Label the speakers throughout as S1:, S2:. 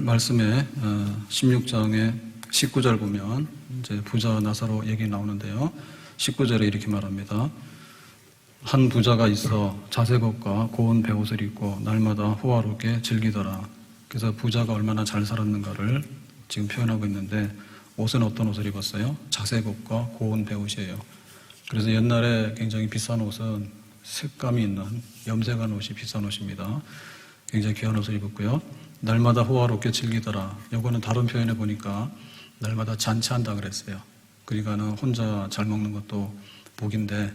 S1: 말씀에 16장의 19절 보면 이제 부자 나사로 얘기 나오는데요. 19절에 이렇게 말합니다. 한 부자가 있어 자색 옷과 고운 베옷을 입고 날마다 호화롭게 즐기더라. 그래서 부자가 얼마나 잘 살았는가를 지금 표현하고 있는데, 옷은 어떤 옷을 입었어요? 자색 옷과 고운 베옷이에요. 그래서 옛날에 굉장히 비싼 옷은 색감이 있는 염색한 옷이 비싼 옷입니다. 굉장히 귀한 옷을 입었고요. 날마다 호화롭게 즐기더라. 요거는 다른 표현에 보니까 날마다 잔치한다 그랬어요. 그러니까는 혼자 잘 먹는 것도 복인데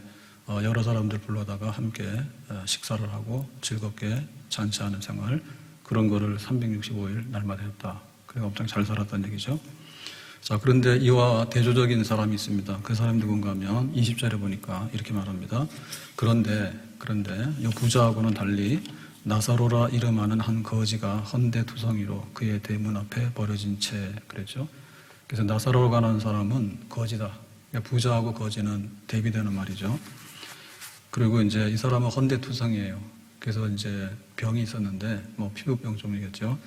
S1: 여러 사람들 불러다가 함께 식사를 하고 즐겁게 잔치하는 생활, 그런 거를 365일 날마다 했다. 그래서 엄청 잘 살았다는 얘기죠. 자, 그런데 이와 대조적인 사람이 있습니다. 그 사람이 누군가 하면 20절에 보니까 이렇게 말합니다. 그런데 이 부자하고는 달리 나사로라 이름하는 한 거지가 헌데두성이로 그의 대문 앞에 버려진 채, 그랬죠. 그래서 나사로로 가는 사람은 거지다. 그러니까 부자하고 거지는 대비되는 말이죠. 그리고 이제 이 사람은 헌데두성이에요. 그래서 이제 병이 있었는데 뭐 피부병 종류겠죠.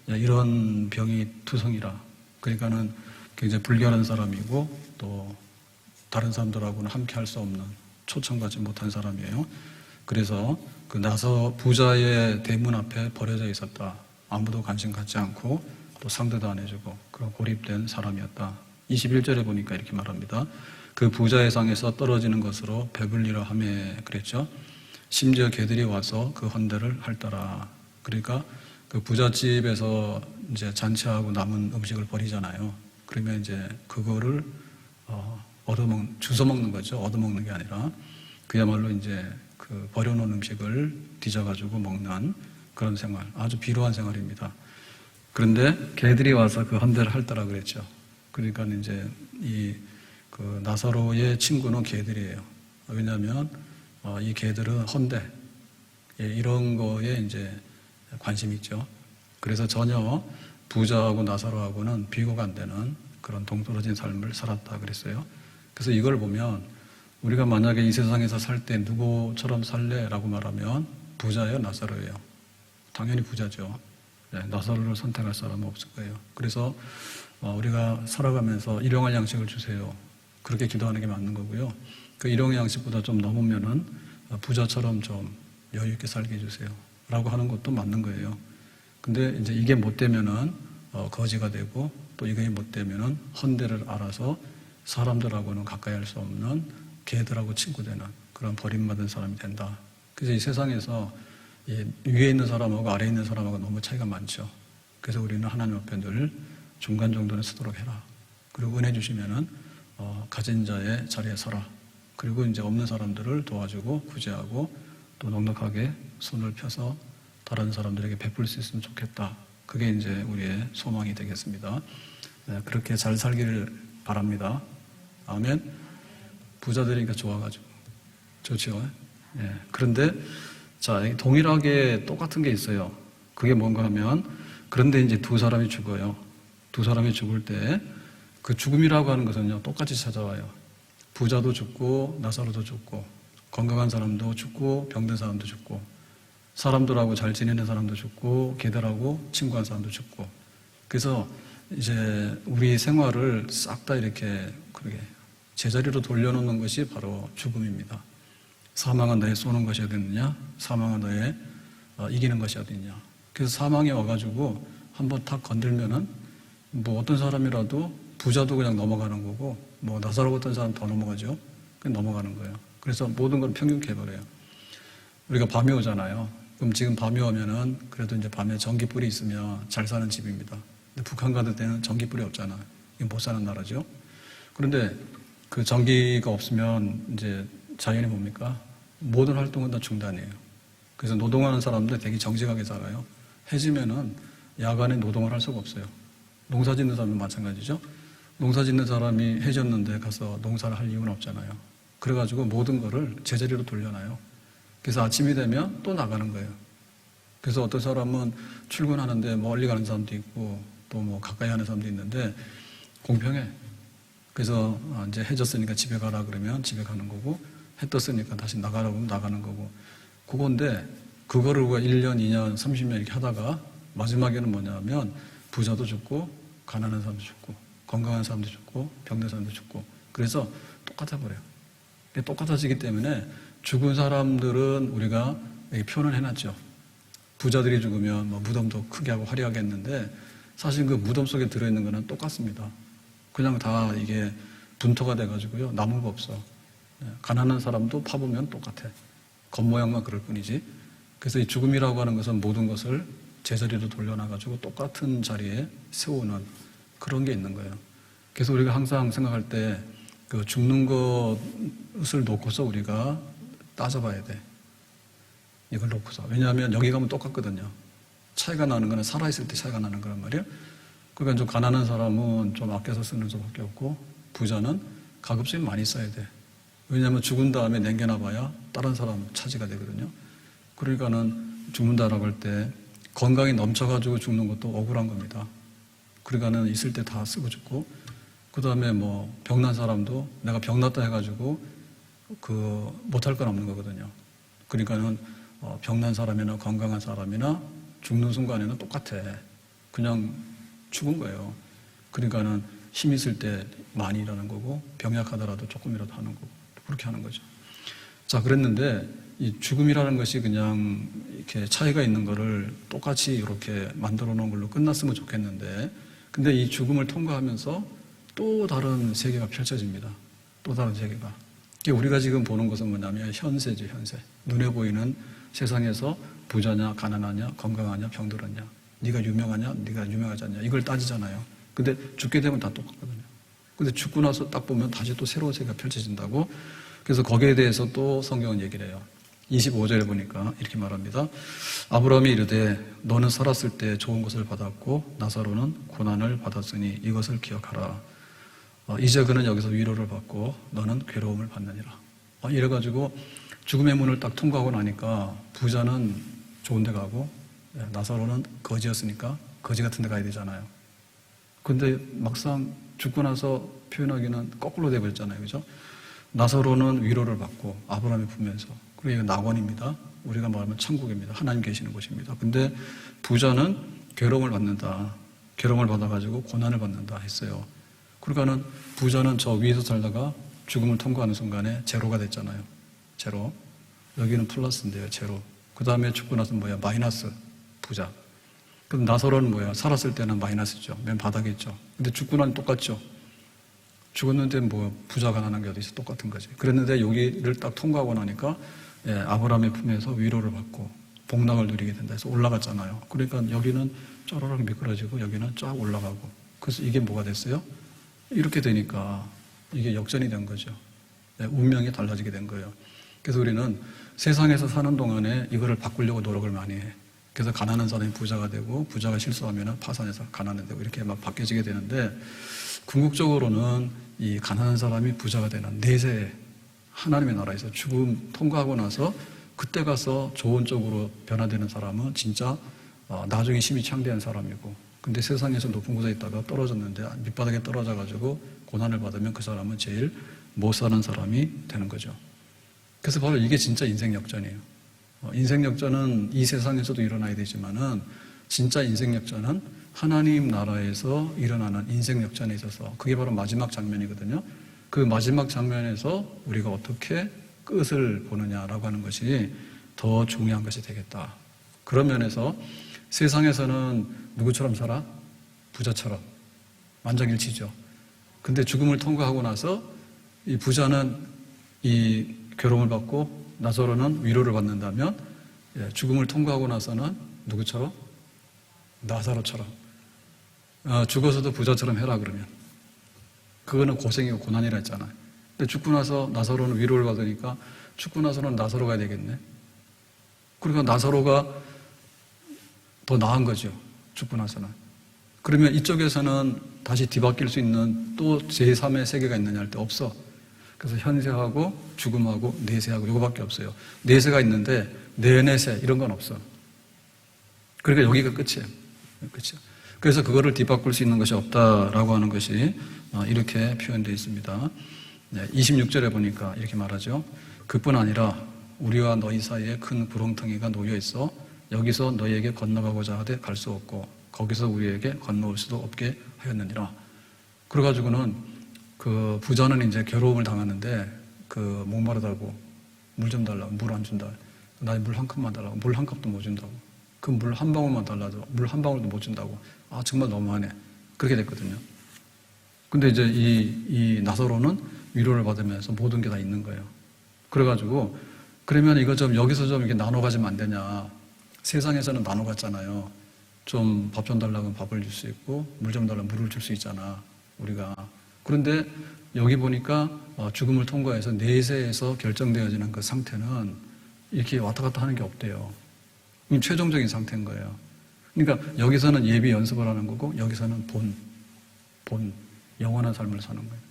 S1: 이런 병이 두성이라. 그러니까는 굉장히 불결한 사람이고 또 다른 사람들하고는 함께 할 수 없는, 초청받지 못한 사람이에요. 그래서 그 부자의 대문 앞에 버려져 있었다. 아무도 관심 갖지 않고 또 상대도 안 해주고 그런 고립된 사람이었다. 21절에 보니까 이렇게 말합니다. 그 부자의 상에서 떨어지는 것으로 배불리라 하매, 그랬죠. 심지어 개들이 와서 그 헌대를 핥더라. 그러니까 그 부잣집에서 이제 잔치하고 남은 음식을 버리잖아요. 그러면 이제 그거를 주워 먹는 거죠. 얻어먹는 게 아니라 그야말로 이제 그 버려놓은 음식을 뒤져가지고 먹는 그런 생활, 아주 비루한 생활입니다. 그런데 개들이 와서 그 헌대를 핥더라 그랬죠. 그러니까 이제 그 나사로의 친구는 개들이에요. 왜냐하면 이 개들은 헌대, 이런 거에 이제 관심이 있죠. 그래서 전혀 부자하고 나사로하고는 비교가 안 되는 그런 동떨어진 삶을 살았다 그랬어요. 그래서 이걸 보면 우리가 만약에 이 세상에서 살 때 누구처럼 살래? 라고 말하면 부자예요, 나사로예요? 당연히 부자죠. 나사로를 선택할 사람은 없을 거예요. 그래서 우리가 살아가면서 일용할 양식을 주세요. 그렇게 기도하는 게 맞는 거고요. 그 일용할 양식보다 좀 넘으면은 부자처럼 좀 여유 있게 살게 해주세요. 라고 하는 것도 맞는 거예요. 근데 이제 이게 못 되면은 거지가 되고, 또 이게 못 되면은 헌대를 알아서 사람들하고는 가까이 할 수 없는 개들하고 친구되는 그런 버림받은 사람이 된다. 그래서 이 세상에서 위에 있는 사람하고 아래에 있는 사람하고 너무 차이가 많죠. 그래서 우리는 하나님 앞에 늘 중간 정도는 서도록 해라. 그리고 은혜 주시면은 가진 자의 자리에 서라. 그리고 이제 없는 사람들을 도와주고 구제하고 또 넉넉하게 손을 펴서 다른 사람들에게 베풀 수 있으면 좋겠다. 그게 이제 우리의 소망이 되겠습니다. 그렇게 잘 살기를 바랍니다. 아멘. 부자들이니까 좋아가지고 좋죠. 그런데 자, 동일하게 똑같은 게 있어요. 그게 뭔가 하면, 그런데 이제 두 사람이 죽어요. 두 사람이 죽을 때 그 죽음이라고 하는 것은요, 똑같이 찾아와요. 부자도 죽고 나사로도 죽고 건강한 사람도 죽고 병든 사람도 죽고 사람들하고 잘 지내는 사람도 죽고 개들하고 친구한 사람도 죽고. 그래서 이제 우리 생활을 싹 다 이렇게 그렇게 제자리로 돌려놓는 것이 바로 죽음입니다. 사망은 너의 쏘는 것이 어딨느냐? 사망은 너의 이기는 것이 어딨냐? 그래서 사망이 와가지고 한번 탁 건들면은 뭐 어떤 사람이라도 부자도 그냥 넘어가는 거고, 뭐 나사로 같은 사람 더 넘어가죠. 그냥 넘어가는 거예요. 그래서 모든 걸 평균케 해버려요. 우리가 밤이 오잖아요. 그럼 지금 밤이 오면은 그래도 이제 밤에 전기불이 있으면 잘 사는 집입니다. 근데 북한 가는 데는 전기불이 없잖아. 이게 못 사는 나라죠. 그런데 그 전기가 없으면 이제 자연이 뭡니까? 모든 활동은 다 중단이에요. 그래서 노동하는 사람들 되게 정직하게 살아요. 해지면은 야간에 노동을 할 수가 없어요. 농사 짓는 사람은 마찬가지죠. 농사 짓는 사람이 해졌는데 가서 농사를 할 이유는 없잖아요. 그래가지고 모든 거를 제자리로 돌려놔요. 그래서 아침이 되면 또 나가는 거예요. 그래서 어떤 사람은 출근하는데 멀리 가는 사람도 있고 또 뭐 가까이 하는 사람도 있는데 공평해. 그래서 이제 해졌으니까 집에 가라 그러면 집에 가는 거고, 해 떴으니까 다시 나가라고 하면 나가는 거고, 그건데 그거를 우리가 1년, 2년, 30년 이렇게 하다가 마지막에는 뭐냐면 부자도 죽고 가난한 사람도 죽고 건강한 사람도 죽고 병든 사람도 죽고 그래서 똑같아 버려요. 똑같아지기 때문에 죽은 사람들은 우리가 여기 표현을 해놨죠. 부자들이 죽으면 뭐 무덤도 크게 하고 화려하게 했는데 사실 그 무덤 속에 들어있는 거는 똑같습니다. 그냥 다 이게 분토가 돼가지고요. 나무가 없어. 가난한 사람도 파보면 똑같아. 겉모양만 그럴 뿐이지. 그래서 이 죽음이라고 하는 것은 모든 것을 제자리로 돌려놔가지고 똑같은 자리에 세우는 그런 게 있는 거예요. 그래서 우리가 항상 생각할 때 그 죽는 것을 놓고서 우리가 따져봐야 돼. 이걸 놓고서. 왜냐하면 여기 가면 똑같거든요. 차이가 나는 거는 살아있을 때 차이가 나는 거란 말이에요. 그러니까 좀 가난한 사람은 좀 아껴서 쓰는 수밖에 없고 부자는 가급적 많이 써야 돼. 왜냐하면 죽은 다음에 남겨놔봐야 다른 사람 차지가 되거든요. 그러니까는 죽는다라고 할 때 건강이 넘쳐가지고 죽는 것도 억울한 겁니다. 그러니까는 있을 때 다 쓰고 죽고 그 다음에 뭐 병난 사람도 내가 병났다 해가지고 못할 건 없는 거거든요. 그러니까는 병난 사람이나 건강한 사람이나 죽는 순간에는 똑같아. 그냥 죽은 거예요. 그러니까는 힘 있을 때 많이 일하는 거고 병약하더라도 조금이라도 하는 거고 그렇게 하는 거죠. 자, 그랬는데 이 죽음이라는 것이 그냥 이렇게 차이가 있는 거를 똑같이 이렇게 만들어 놓은 걸로 끝났으면 좋겠는데 근데 이 죽음을 통과하면서 또 다른 세계가 펼쳐집니다. 또 다른 세계가. 우리가 지금 보는 것은 뭐냐면 현세죠, 현세. 눈에 보이는 세상에서 부자냐, 가난하냐, 건강하냐, 병들었냐, 네가 유명하냐, 네가 유명하지 않냐 이걸 따지잖아요. 근데 죽게 되면 다 똑같거든요. 근데 죽고 나서 딱 보면 다시 또 새로운 세계가 펼쳐진다고. 그래서 거기에 대해서 또 성경은 얘기를 해요. 25절에 보니까 이렇게 말합니다. 아브라함이 이르되 너는 살았을 때 좋은 것을 받았고 나사로는 고난을 받았으니 이것을 기억하라. 이제 그는 여기서 위로를 받고 너는 괴로움을 받느니라. 이래가지고 죽음의 문을 딱 통과하고 나니까 부자는 좋은 데 가고 나사로는 거지였으니까 거지 같은 데 가야 되잖아요. 근데 막상 죽고 나서 표현하기는 거꾸로 돼버렸잖아요. 그죠? 나사로는 위로를 받고 아브라함의 품에서. 그리고 이거 낙원입니다. 우리가 말하면 천국입니다. 하나님 계시는 곳입니다. 근데 부자는 괴로움을 받는다. 괴로움을 받아가지고 고난을 받는다 했어요. 그러니까는 부자는 저 위에서 살다가 죽음을 통과하는 순간에 제로가 됐잖아요. 제로. 여기는 플러스인데요. 제로. 그 다음에 죽고 나서 뭐야? 마이너스. 부자. 그럼 나사로는 뭐야? 살았을 때는 마이너스죠. 맨 바닥에 있죠. 근데 죽고 나면 똑같죠. 죽었는데 뭐 부자 가난한 게 어디 있어? 똑같은 거지. 그랬는데 여기를 딱 통과하고 나니까 아브라함의 품에서 위로를 받고 복락을 누리게 된다 해서 올라갔잖아요. 그러니까 여기는 쪼르륵 미끄러지고 여기는 쫙 올라가고. 그래서 이게 뭐가 됐어요? 이렇게 되니까 이게 역전이 된 거죠. 운명이 달라지게 된 거예요. 그래서 우리는 세상에서 사는 동안에 이거를 바꾸려고 노력을 많이 해. 그래서 가난한 사람이 부자가 되고 부자가 실수하면 파산해서 가난한 되고 이렇게 막 바뀌어지게 되는데 궁극적으로는 이 가난한 사람이 부자가 되는 내세 하나님의 나라에서 죽음 통과하고 나서 그때 가서 좋은 쪽으로 변화되는 사람은 진짜 나중에 힘이 창대한 사람이고 근데 세상에서 높은 곳에 있다가 떨어졌는데 밑바닥에 떨어져가지고 고난을 받으면 그 사람은 제일 못 사는 사람이 되는 거죠. 그래서 바로 이게 진짜 인생 역전이에요. 인생 역전은 이 세상에서도 일어나야 되지만은 진짜 인생 역전은 하나님 나라에서 일어나는 인생 역전에 있어서 그게 바로 마지막 장면이거든요. 그 마지막 장면에서 우리가 어떻게 끝을 보느냐라고 하는 것이 더 중요한 것이 되겠다. 그런 면에서 세상에서는 누구처럼 살아? 부자처럼. 만장일치죠. 근데 죽음을 통과하고 나서 이 부자는 이 괴로움을 받고 나사로는 위로를 받는다면 죽음을 통과하고 나서는 누구처럼? 나사로처럼. 죽어서도 부자처럼 해라 그러면. 그거는 고생이고 고난이라 했잖아요. 근데 죽고 나서 나사로는 위로를 받으니까 죽고 나서는 나사로가 되겠네. 그러니까 나사로가 더 나은 거죠. 죽고 나서는. 그러면 이쪽에서는 다시 뒤바뀔 수 있는 또 제3의 세계가 있느냐 할 때 없어. 그래서 현세하고 죽음하고 내세하고 이거밖에 없어요. 내세가 있는데 내내세 이런 건 없어. 그러니까 여기가 끝이에요. 끝이에요. 그래서 그거를 뒤바꿀 수 있는 것이 없다라고 하는 것이 이렇게 표현되어 있습니다. 26절에 보니까 이렇게 말하죠. 그뿐 아니라 우리와 너희 사이에 큰 구렁텅이가 놓여 있어 여기서 너희에게 건너가고자 하되 갈 수 없고 거기서 우리에게 건너올 수도 없게 하였느니라. 그래가지고는 그 부자는 이제 괴로움을 당하는데 그 목마르다고 물 좀 달라고 물 안 준다. 나 물 한 컵만 달라고 물 한 컵도 못 준다고. 그 물 한 방울만 달라도 물 한 방울도 못 준다고. 아 정말 너무하네. 그렇게 됐거든요. 근데 이제 이 나사로는 위로를 받으면서 모든 게 다 있는 거예요. 그래가지고 그러면 이거 좀 여기서 좀 이렇게 나눠 가지면 안 되냐. 세상에서는 나눠 갔잖아요. 좀 밥 좀 달라고 밥을 줄 수 있고 물 좀 달라고 물을 줄 수 있잖아. 우리가. 그런데 여기 보니까 죽음을 통과해서 내세에서 결정되어지는 그 상태는 이렇게 왔다 갔다 하는 게 없대요. 최종적인 상태인 거예요. 그러니까 여기서는 예비 연습을 하는 거고 여기서는 본 영원한 삶을 사는 거예요.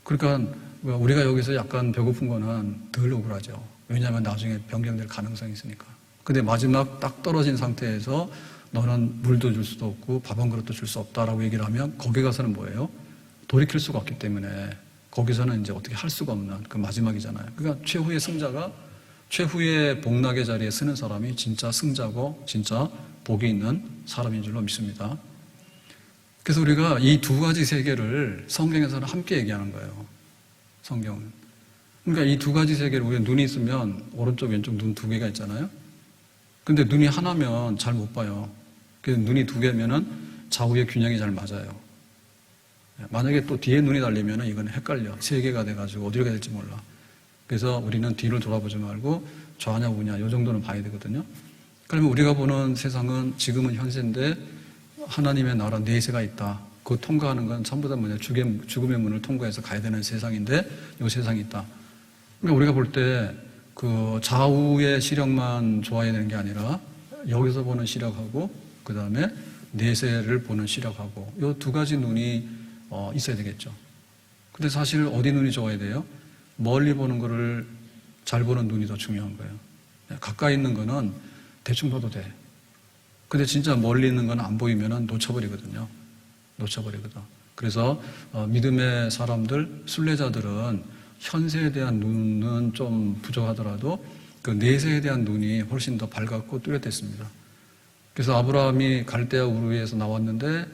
S1: 그러니까 우리가 여기서 약간 배고픈 거는 덜 억울하죠. 왜냐하면 나중에 변경될 가능성이 있으니까. 근데 마지막 딱 떨어진 상태에서 너는 물도 줄 수도 없고 밥 한 그릇도 줄 수 없다라고 얘기를 하면 거기 가서는 뭐예요? 돌이킬 수가 없기 때문에 거기서는 이제 어떻게 할 수가 없는 그 마지막이잖아요. 그러니까 최후의 승자가 최후의 복락의 자리에 서는 사람이 진짜 승자고 진짜 복이 있는 사람인 줄로 믿습니다. 그래서 우리가 이 두 가지 세계를 성경에서는 함께 얘기하는 거예요. 성경은. 그러니까 이 두 가지 세계를 우리가 눈이 있으면 오른쪽 왼쪽 눈 두 개가 있잖아요. 근데 눈이 하나면 잘 못 봐요. 그래서 눈이 두 개면은 좌우의 균형이 잘 맞아요. 만약에 또 뒤에 눈이 달리면은 이거는 헷갈려. 세 개가 돼가지고 어디로 가야 될지 몰라. 그래서 우리는 뒤를 돌아보지 말고 좌냐 우냐 이 정도는 봐야 되거든요. 그러면 우리가 보는 세상은 지금은 현세인데 하나님의 나라 내세가 있다. 그거 통과하는 건 전부 다 뭐냐 죽음의 문을 통과해서 가야 되는 세상인데 이 세상이 있다. 그러니까 우리가 볼 때 그 좌우의 시력만 좋아야 되는 게 아니라 여기서 보는 시력하고 그 다음에 내세를 보는 시력하고 이 두 가지 눈이 있어야 되겠죠. 근데 사실 어디 눈이 좋아야 돼요? 멀리 보는 거를 잘 보는 눈이 더 중요한 거예요. 가까이 있는 거는 대충 봐도 돼. 근데 진짜 멀리 있는 건 안 보이면 놓쳐버리거든요. 놓쳐버리거든. 그래서 믿음의 사람들, 순례자들은 현세에 대한 눈은 좀 부족하더라도 그 내세에 대한 눈이 훨씬 더 밝았고 뚜렷했습니다. 그래서 아브라함이 갈대아 우르에서 나왔는데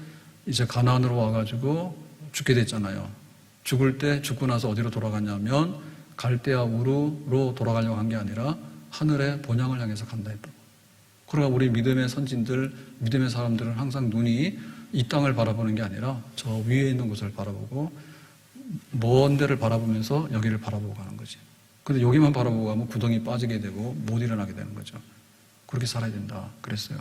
S1: 이제 가나안으로 와가지고 죽게 됐잖아요. 죽을 때 죽고 나서 어디로 돌아갔냐면 갈대아 우르로 돌아가려고 한 게 아니라 하늘의 본향을 향해서 간다 했다. 그러니까 우리 믿음의 선진들, 믿음의 사람들은 항상 눈이 이 땅을 바라보는 게 아니라 저 위에 있는 곳을 바라보고 먼 데를 바라보면서 여기를 바라보고 가는 거지. 근데 여기만 바라보고 가면 구덩이 빠지게 되고 못 일어나게 되는 거죠. 그렇게 살아야 된다 그랬어요.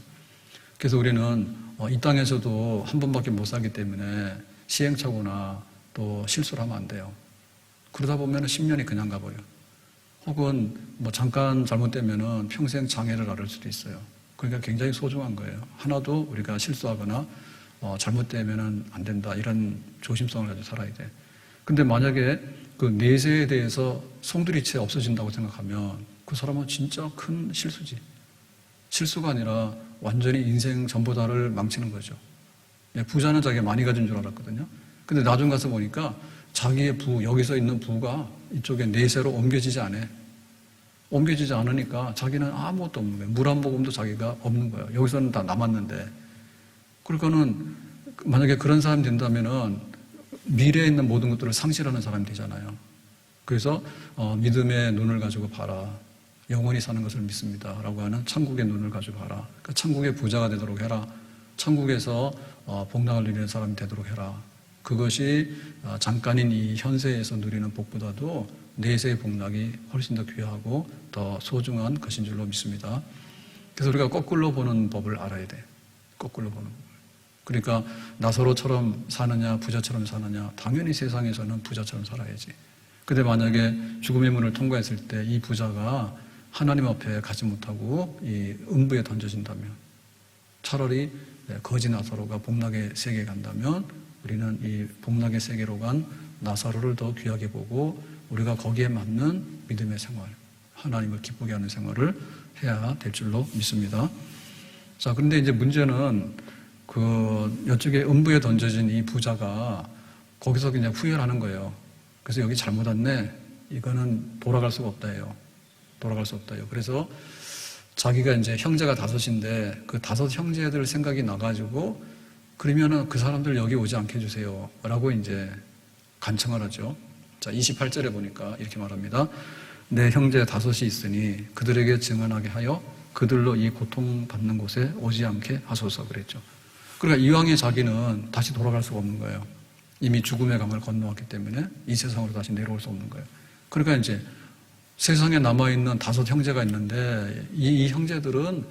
S1: 그래서 우리는 이 땅에서도 한 번밖에 못 살기 때문에 시행착오나 또 실수를 하면 안 돼요. 그러다 보면 10년이 그냥 가버려. 혹은 뭐 잠깐 잘못되면 평생 장애를 앓을 수도 있어요. 그러니까 굉장히 소중한 거예요. 하나도 우리가 실수하거나 잘못되면 안 된다 이런 조심성을 가지고 살아야 돼. 근데 만약에 그 내세에 대해서 송두리째 없어진다고 생각하면 그 사람은 진짜 큰 실수지. 실수가 아니라 완전히 인생 전부 다를 망치는 거죠. 부자는 자기가 많이 가진 줄 알았거든요. 근데 나중 가서 보니까 자기의 여기서 있는 부가 이쪽에 내세로 옮겨지지 않아. 옮겨지지 않으니까 자기는 아무것도 없는 거예요. 물 한 모금도 자기가 없는 거예요. 여기서는 다 남았는데. 그러니까는 만약에 그런 사람이 된다면은 미래에 있는 모든 것들을 상실하는 사람이 되잖아요. 그래서 믿음의 눈을 가지고 봐라. 영원히 사는 것을 믿습니다. 라고 하는 천국의 눈을 가지고 봐라. 그러니까 천국의 부자가 되도록 해라. 천국에서 복락을 누리는 사람이 되도록 해라. 그것이 잠깐인 이 현세에서 누리는 복보다도 내세의 복락이 훨씬 더 귀하고 더 소중한 것인 줄로 믿습니다. 그래서 우리가 거꾸로 보는 법을 알아야 돼. 거꾸로 보는 법을. 그러니까 나사로처럼 사느냐 부자처럼 사느냐 당연히 세상에서는 부자처럼 살아야지. 근데 만약에 죽음의 문을 통과했을 때 이 부자가 하나님 앞에 가지 못하고 이 음부에 던져진다면 차라리 거지 나사로가 복락의 세계에 간다면 우리는 이 복락의 세계로 간 나사로를 더 귀하게 보고 우리가 거기에 맞는 믿음의 생활, 하나님을 기쁘게 하는 생활을 해야 될 줄로 믿습니다. 자, 그런데 이제 문제는 이쪽에 음부에 던져진 이 부자가 거기서 그냥 후회를 하는 거예요. 그래서 여기 잘못 왔네. 이거는 돌아갈 수가 없다 해요. 돌아갈 수 없다 해요. 그래서 자기가 이제 형제가 5인데 그 5 형제들 생각이 나가지고 그러면은 그 사람들 여기 오지 않게 해주세요. 라고 이제 간청을 하죠. 자, 28절에 보니까 이렇게 말합니다. 내 형제 5이 있으니 그들에게 증언하게 하여 그들로 이 고통받는 곳에 오지 않게 하소서 그랬죠. 그러니까 이왕에 자기는 다시 돌아갈 수가 없는 거예요. 이미 죽음의 강을 건너왔기 때문에 이 세상으로 다시 내려올 수 없는 거예요. 그러니까 이제 세상에 남아있는 5 형제가 있는데 이 형제들은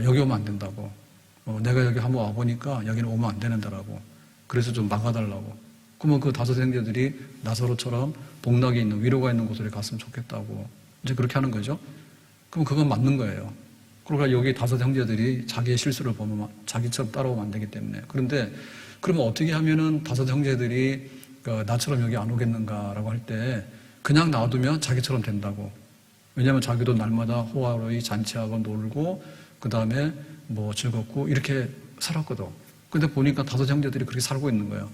S1: 여기 오면 안 된다고. 내가 여기 한번 와보니까 여기는 오면 안 되는다라고. 그래서 좀 막아달라고. 그러면 그 5 형제들이 나사로처럼 복락이 있는 위로가 있는 곳으로 갔으면 좋겠다고. 이제 그렇게 하는 거죠. 그럼 그건 맞는 거예요. 그러니까 여기 5 형제들이 자기의 실수를 보면 자기처럼 따라오면 안 되기 때문에. 그런데 그러면 어떻게 하면은 5 형제들이 나처럼 여기 안 오겠는가라고 할 때 그냥 놔두면 자기처럼 된다고. 왜냐하면 자기도 날마다 호화로이 잔치하고 놀고 그 다음에 뭐 즐겁고 이렇게 살았거든. 근데 보니까 5 형제들이 그렇게 살고 있는 거예요.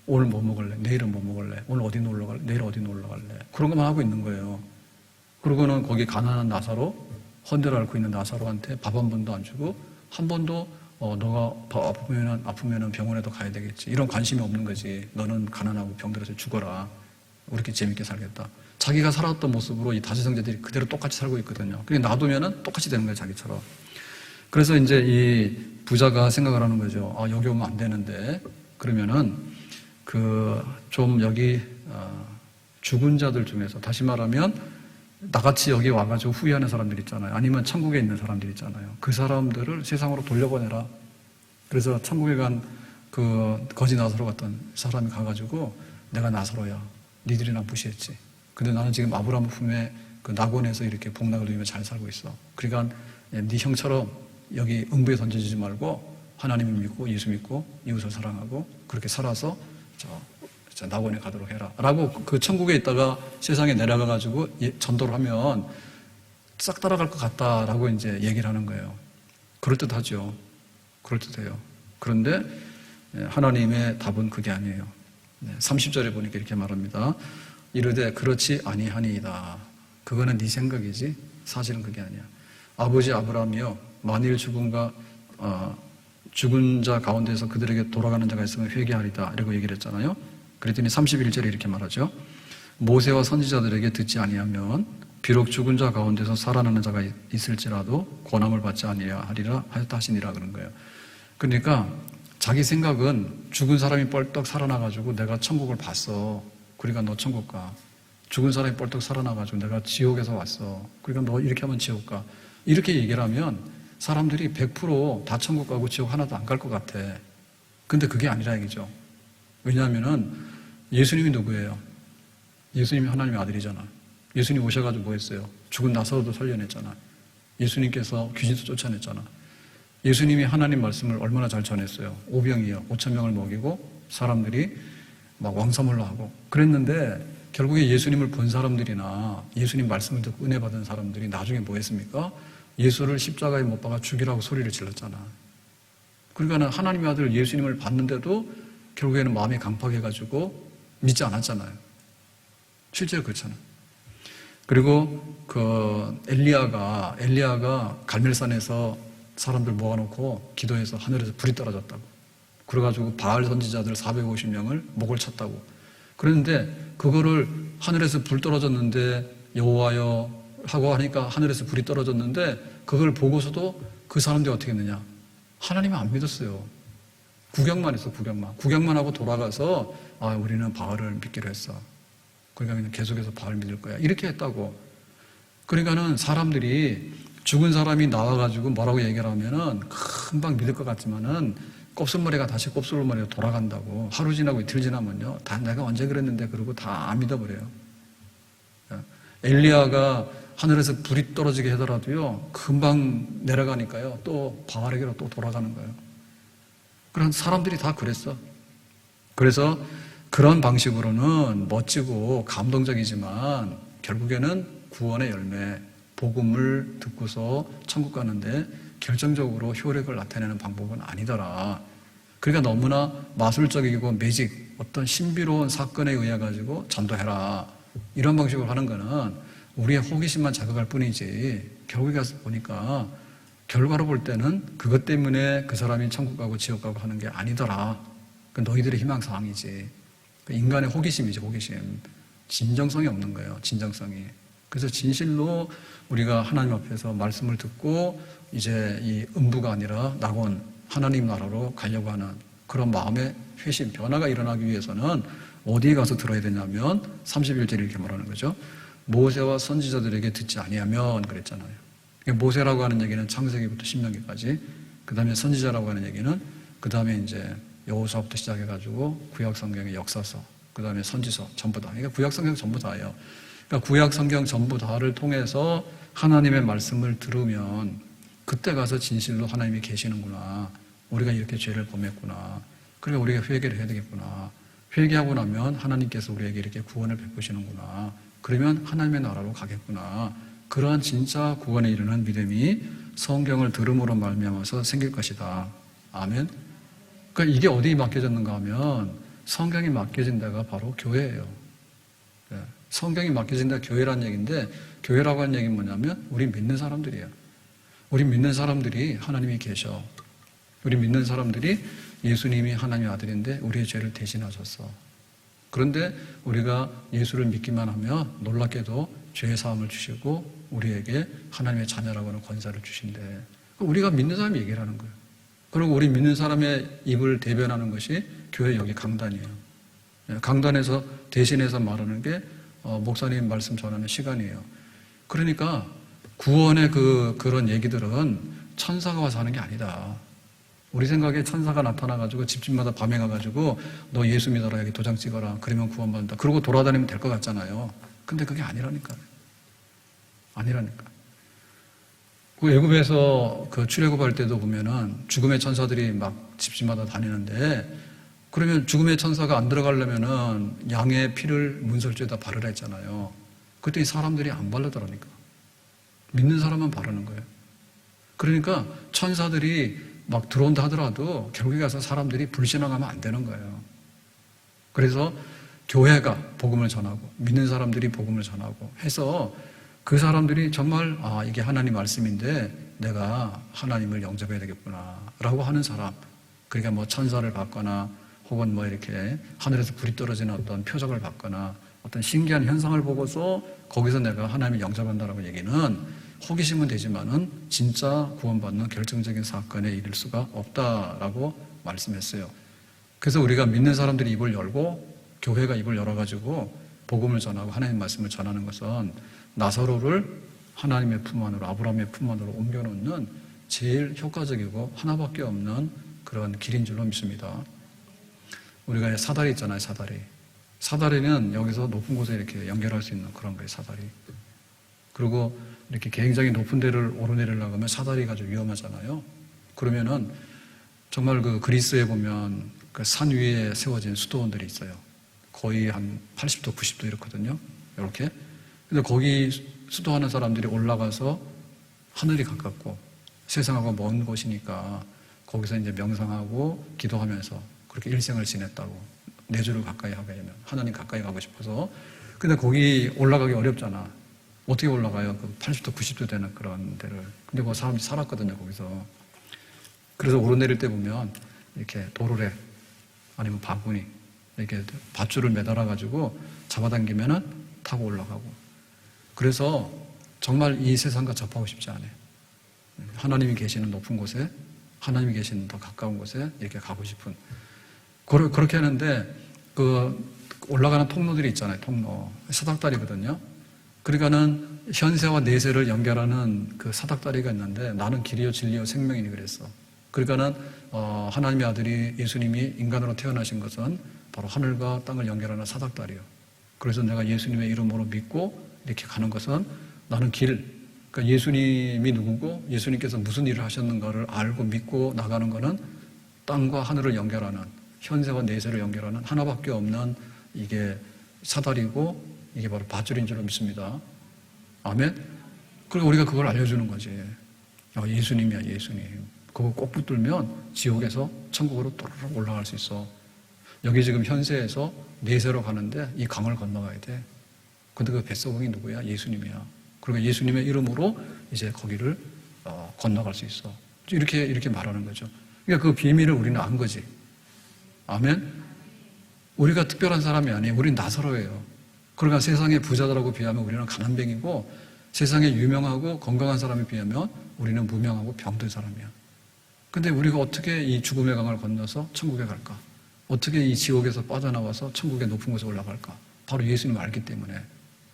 S1: 오늘 뭐 먹을래? 내일은 뭐 먹을래? 오늘 어디 놀러 갈래? 내일 어디 놀러 갈래? 그런 것만 하고 있는 거예요. 그러고는 거기 가난한 나사로, 헌데를 앓고 있는 나사로한테 밥 한 번도 안 주고 한 번도 너가 아프면은 병원에도 가야 되겠지. 이런 관심이 없는 거지. 너는 가난하고 병들어서 죽어라. 우리끼리 재밌게 살겠다. 자기가 살았던 모습으로 이 5 형제들이 그대로 똑같이 살고 있거든요. 그게 놔두면은 똑같이 되는 거예요, 자기처럼. 그래서 이제 이 부자가 생각을 하는 거죠. 아, 여기 오면 안 되는데. 그러면은 좀 여기 죽은 자들 중에서 다시 말하면 나같이 여기 와가지고 후회하는 사람들 있잖아요. 아니면 천국에 있는 사람들 있잖아요. 그 사람들을 세상으로 돌려보내라. 그래서 천국에 간 거지 나사로 같은 사람이 가가지고 내가 나사로야. 니들이 나 무시했지. 근데 나는 지금 아브라함 품에 그 낙원에서 이렇게 복락을 누리며 잘 살고 있어. 그러니까 네 형처럼 여기 응부에 던져지지 말고 하나님을 믿고 예수 믿고 이웃을 사랑하고 그렇게 살아서 저 낙원에 가도록 해라. 라고 그 천국에 있다가 세상에 내려가가지고 전도를 하면 싹 따라갈 것 같다라고 이제 얘기를 하는 거예요. 그럴듯하죠. 그럴듯해요. 그런데 하나님의 답은 그게 아니에요. 30절에 보니까 이렇게 말합니다. 이르되 그렇지 아니하니이다. 그거는 네 생각이지 사실은 그게 아니야. 아버지 아브라함이여 만일 죽은 자 가운데서 그들에게 돌아가는 자가 있으면 회개하리다. 이라고 얘기를 했잖아요. 그랬더니 31절에 이렇게 말하죠. 모세와 선지자들에게 듣지 아니하면 비록 죽은 자 가운데서 살아나는 자가 있을지라도 권함을 받지 아니하리라 하였다 하시니라 그런 거예요. 그러니까 자기 생각은 죽은 사람이 뻘떡 살아나가지고 내가 천국을 봤어. 그러니까 너 천국 가. 죽은 사람이 뻘떡 살아나가지고 내가 지옥에서 왔어. 그러니까 너 이렇게 하면 지옥 가. 이렇게 얘기를 하면 사람들이 100% 다 천국 가고 지옥 하나도 안 갈 것 같아. 근데 그게 아니라 얘기죠. 왜냐하면은 예수님이 누구예요? 예수님이 하나님의 아들이잖아. 예수님 오셔가지고 뭐 했어요? 죽은 나사로도 살려냈잖아. 예수님께서 귀신도 쫓아냈잖아. 예수님이 하나님 말씀을 얼마나 잘 전했어요. 오병이어 5,000명을 먹이고 사람들이 막 왕사물로 하고 그랬는데 결국에 예수님을 본 사람들이나 예수님 말씀을 듣고 은혜 받은 사람들이 나중에 뭐 했습니까? 예수를 십자가에 못 박아 죽이라고 소리를 질렀잖아. 그러니까 하나님의 아들 예수님을 봤는데도 결국에는 마음이 강팍해가지고 믿지 않았잖아요. 실제로 그렇잖아요. 그리고 엘리야가 갈멜산에서 사람들 모아놓고 기도해서 하늘에서 불이 떨어졌다고. 그래가지고 바알 선지자들 450명을 목을 쳤다고. 그런데 그거를 하늘에서 불 떨어졌는데 여호와여 하고 하니까 하늘에서 불이 떨어졌는데 그걸 보고서도 그 사람들이 어떻게 했느냐. 하나님을 안 믿었어요. 구경만 했어, 구경만. 구경만 하고 돌아가서 우리는 바알을 믿기로 했어. 그러니까 계속해서 바알 믿을 거야. 이렇게 했다고. 그러니까는 사람들이 죽은 사람이 나와가지고 뭐라고 얘기를 하면은 금방 믿을 것 같지만은 곱슬머리가 다시 곱슬머리로 돌아간다고. 하루 지나고 이틀 지나면요. 다 내가 언제 그랬는데 그러고 다 안 믿어버려요. 엘리야가 하늘에서 불이 떨어지게 하더라도요. 금방 내려가니까요. 또 바알에게로 또 돌아가는 거예요. 그런 사람들이 다 그랬어. 그래서 그런 방식으로는 멋지고 감동적이지만 결국에는 구원의 열매, 복음을 듣고서 천국 가는데 결정적으로 효력을 나타내는 방법은 아니더라. 그러니까 너무나 마술적이고 매직, 어떤 신비로운 사건에 의해 가지고 전도해라. 이런 방식으로 하는 거는 우리의 호기심만 자극할 뿐이지 결국에 가서 보니까 결과로 볼 때는 그것 때문에 그 사람이 천국 가고 지옥 가고 하는 게 아니더라. 그 너희들의 희망사항이지. 그 인간의 호기심이지, 호기심. 진정성이 없는 거예요, 진정성이. 그래서 진실로 우리가 하나님 앞에서 말씀을 듣고 이제 이 음부가 아니라 낙원, 하나님 나라로 가려고 하는 그런 마음의 회심, 변화가 일어나기 위해서는 어디에 가서 들어야 되냐면 31절에 이렇게 말하는 거죠. 모세와 선지자들에게 듣지 아니하면 그랬잖아요. 모세라고 하는 얘기는 창세기부터 신명기까지, 그 다음에 선지자라고 하는 얘기는 그 다음에 이제 여호수아부터 시작해가지고 구약 성경의 역사서, 그 다음에 선지서 전부 다. 그러니까 구약 성경 전부 다예요. 그러니까 구약 성경 전부 다를 통해서 하나님의 말씀을 들으면 그때 가서 진실로 하나님이 계시는구나. 우리가 이렇게 죄를 범했구나. 그러니까 우리가 회개를 해야 되겠구나. 회개하고 나면 하나님께서 우리에게 이렇게 구원을 베푸시는구나. 그러면 하나님의 나라로 가겠구나. 그러한 진짜 구원에 이르는 믿음이 성경을 들음으로 말미암아서 생길 것이다. 아멘. 그러니까 이게 어디에 맡겨졌는가 하면 성경이 맡겨진 데가 바로 교회예요. 성경이 맡겨진 데가 교회라는 얘기인데, 교회라고 하는 얘기는 뭐냐면 우리 믿는 사람들이에요. 우리 믿는 사람들이 하나님이 계셔. 우리 믿는 사람들이 예수님이 하나님의 아들인데 우리의 죄를 대신하셨어. 그런데 우리가 예수를 믿기만 하면 놀랍게도 죄의 사함을 주시고 우리에게 하나님의 자녀라고 하는 권세를 주신대. 우리가 믿는 사람이 얘기를 하는 거예요. 그리고 우리 믿는 사람의 입을 대변하는 것이 교회 여기 강단이에요. 강단에서 대신해서 말하는 게 목사님 말씀 전하는 시간이에요. 그러니까 구원의 그런 얘기들은 천사가 와서 하는 게 아니다. 우리 생각에 천사가 나타나가지고 집집마다 밤에 가가지고 너 예수 믿어라, 여기 도장 찍어라, 그러면 구원받는다. 그러고 돌아다니면 될 것 같잖아요. 근데 그게 아니라니까. 아니라니까. 그 애굽에서 그 출애굽할 때도 보면은 죽음의 천사들이 막 집집마다 다니는데, 그러면 죽음의 천사가 안 들어가려면은 양의 피를 문설주에다 바르라 했잖아요. 그때 이 사람들이 안 바르더라니까. 믿는 사람만 바르는 거예요. 그러니까 천사들이 막 들어온다 하더라도 결국에 가서 사람들이 불신앙하면 안 되는 거예요. 그래서 교회가 복음을 전하고 믿는 사람들이 복음을 전하고 해서 그 사람들이 정말 이게 하나님 말씀인데 내가 하나님을 영접해야 되겠구나 라고 하는 사람, 그러니까 뭐 천사를 받거나 혹은 뭐 이렇게 하늘에서 불이 떨어지는 어떤 표적을 받거나 어떤 신기한 현상을 보고서 거기서 내가 하나님을 영접한다라고 얘기는 호기심은 되지만은 진짜 구원받는 결정적인 사건에 이를 수가 없다라고 말씀했어요. 그래서 우리가 믿는 사람들이 입을 열고 교회가 입을 열어가지고 복음을 전하고 하나님의 말씀을 전하는 것은 나사로를 하나님의 품 안으로, 아브라함의 품 안으로 옮겨놓는 제일 효과적이고 하나밖에 없는 그런 길인 줄로 믿습니다. 우리가 사다리 있잖아요, 사다리. 사다리는 여기서 높은 곳에 이렇게 연결할 수 있는 그런 거예요, 사다리. 그리고 이렇게 굉장히 높은 데를 오르내리려고 하면 사다리가 좀 위험하잖아요. 그러면은 정말 그 그리스에 보면 그 산 위에 세워진 수도원들이 있어요. 거의 한 80도, 90도 이렇거든요. 이렇게. 근데 거기 수도하는 사람들이 올라가서 하늘이 가깝고 세상하고 먼 곳이니까 거기서 이제 명상하고 기도하면서 그렇게 일생을 지냈다고. 내주를 가까이 하려면 하나님 가까이 가고 싶어서. 근데 거기 올라가기 어렵잖아. 어떻게 올라가요? 그 80도, 90도 되는 그런 데를. 근데 그 사람이 살았거든요, 거기서. 그래서 오르내릴 때 보면 이렇게 도르래 아니면 바구니 이렇게 밧줄을 매달아가지고 잡아당기면은 타고 올라가고. 그래서 정말 이 세상과 접하고 싶지 않아요. 하나님이 계시는 높은 곳에, 하나님이 계시는 더 가까운 곳에 이렇게 가고 싶은. 그렇게 하는데 그 올라가는 통로들이 있잖아요, 통로. 사닥다리거든요. 그러니까는 현세와 내세를 연결하는 그 사닥다리가 있는데 나는 길이요 진리요 생명이니 그랬어. 그러니까는 하나님의 아들이 예수님이 인간으로 태어나신 것은 바로 하늘과 땅을 연결하는 사닥다리요. 그래서 내가 예수님의 이름으로 믿고 이렇게 가는 것은 나는 길, 그러니까 예수님이 누구고 예수님께서 무슨 일을 하셨는가를 알고 믿고 나가는 것은 땅과 하늘을 연결하는, 현세와 내세를 연결하는 하나밖에 없는 이게 사다리고 이게 바로 밧줄인 줄로 믿습니다. 아멘? 그리고 우리가 그걸 알려주는 거지. 예수님이야, 예수님. 그거 꼭 붙들면 지옥에서 천국으로 또르륵 올라갈 수 있어. 여기 지금 현세에서 내세로 가는데 이 강을 건너가야 돼. 근데 그 뱃속이 누구야? 예수님이야. 그리고 예수님의 이름으로 이제 거기를 건너갈 수 있어. 이렇게 말하는 거죠. 그러니까 그 비밀을 우리는 안 거지. 아멘. 우리가 특별한 사람이 아니에요. 우리는 나사로예요. 그러니까 세상의 부자들하고 비하면 우리는 가난뱅이고, 세상에 유명하고 건강한 사람에 비하면 우리는 무명하고 병든 사람이야. 근데 우리가 어떻게 이 죽음의 강을 건너서 천국에 갈까? 어떻게 이 지옥에서 빠져나와서 천국의 높은 곳에 올라갈까? 바로 예수님을 알기 때문에,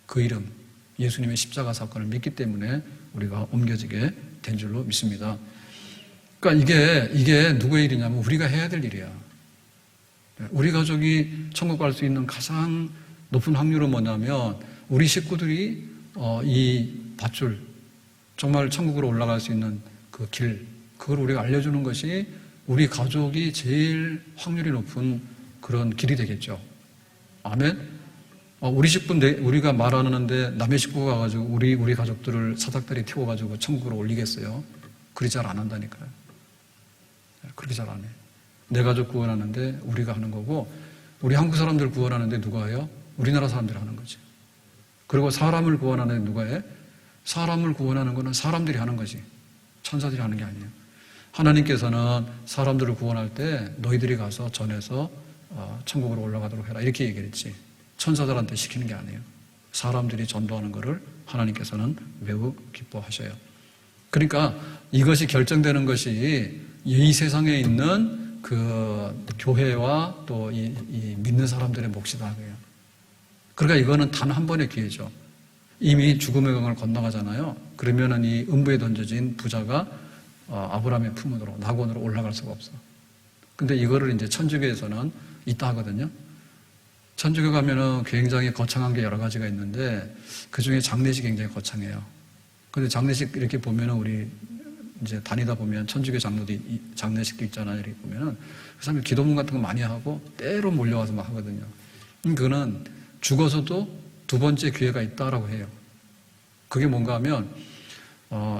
S1: 그 이름, 예수님의 십자가 사건을 믿기 때문에 우리가 옮겨지게 된 줄로 믿습니다. 그러니까 이게 누구의 일이냐면 우리가 해야 될 일이야. 우리 가족이 천국 갈 수 있는 가장 높은 확률은 뭐냐면, 우리 식구들이 이 밧줄, 정말 천국으로 올라갈 수 있는 그 길, 그걸 우리가 알려주는 것이 우리 가족이 제일 확률이 높은 그런 길이 되겠죠. 아멘. 우리 식구, 우리가 말하는데 남의 식구가 가가지고 우리 가족들을 사닥다리 태워가지고 천국으로 올리겠어요? 그렇게 잘 안 한다니까요. 그렇게 잘 안 해. 내 가족 구원하는데 우리가 하는 거고, 우리 한국 사람들 구원하는데 누가 해요? 우리나라 사람들이 하는 거지. 그리고 사람을 구원하는데 누가 해? 사람을 구원하는 거는 사람들이 하는 거지. 천사들이 하는 게 아니에요. 하나님께서는 사람들을 구원할 때 너희들이 가서 전해서 천국으로 올라가도록 해라, 이렇게 얘기했지. 천사들한테 시키는 게 아니에요. 사람들이 전도하는 것을 하나님께서는 매우 기뻐하셔요. 그러니까 이것이 결정되는 것이 이 세상에 있는 그 교회와 또 이 믿는 사람들의 몫이다. 그러니까 이거는 단 한 번의 기회죠. 이미 죽음의 강을 건너가잖아요. 그러면은 이 음부에 던져진 부자가 아브라함의 품으로, 낙원으로 올라갈 수가 없어. 근데 이거를 이제 천주교에서는 있다 하거든요. 천주교 가면은 굉장히 거창한 게 여러 가지가 있는데, 그 중에 장례식이 굉장히 거창해요. 근데 장례식 이렇게 보면은 우리 이제 다니다 보면 천주교 장례식도 있잖아요. 이렇게 보면은 그 사람이 기도문 같은 거 많이 하고 때로 몰려와서 막 하거든요. 그거는 죽어서도 두 번째 기회가 있다라고 해요. 그게 뭔가 하면